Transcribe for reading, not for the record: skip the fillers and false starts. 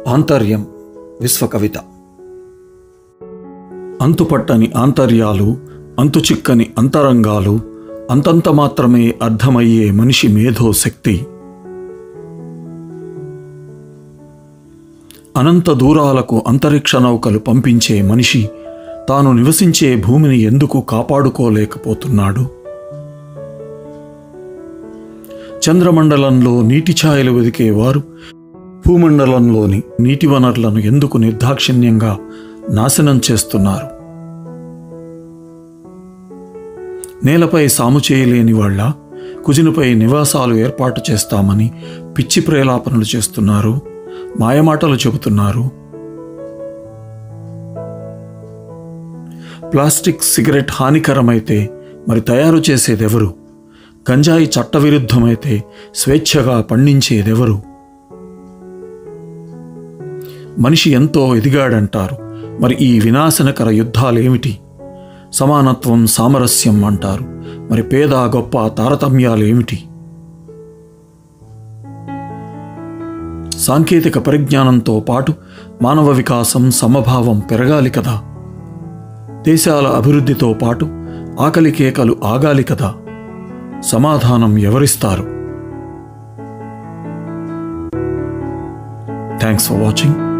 ఆంతర్యం విశ్వకవిత. అంతుపట్టని ఆంతర్యాలు, అంతుచిక్కని అంతరంగాలు, అంతంత మాత్రమే అర్థమయ్యే మనిషి మేధోశక్తి. అనంత దూరాలకు అంతరిక్ష నౌకలు పంపించే మనిషి తాను నివసించే భూమిని ఎందుకు కాపాడుకోలేకపోతున్నాడు? చంద్రమండలంలో నీటి ఛాయలు వెదికేవారు భూమండలంలోని నీటి వనరులను ఎందుకు నిర్దాక్షిణ్యంగా నాశనం చేస్తున్నారు? నేలపై సాము చేయలేని వాళ్ళ కుజినపై నివాసాలు ఏర్పాటు చేస్తామని పిచ్చి ప్రేలాపనలు చేస్తున్నారు, మాయమాటలు చెబుతున్నారు. ప్లాస్టిక్ సిగరెట్ హానికరమైతే మరి తయారు చేసేదెవరు? గంజాయి చట్టవిరుద్ధమైతే స్వేచ్ఛగా పండించేదెవరు? మనిషి ఎంతో ఎదిగాడంటారు, మరి ఈ వినాశనకర యుద్ధాలేమిటి? సమానత్వం, సామరస్యం అంటారు, మరి పేద గొప్ప తారతమ్యాలేమిటి? సాంకేతిక పరిజ్ఞానంతో పాటు మానవ వికాసం, సమభావం పెరగాలి కదా. దేశాల అభివృద్ధితో పాటు ఆకలి కేకలు ఆగాలి కదా. సమాధానం ఎవరిస్తారు? Thanks for watching.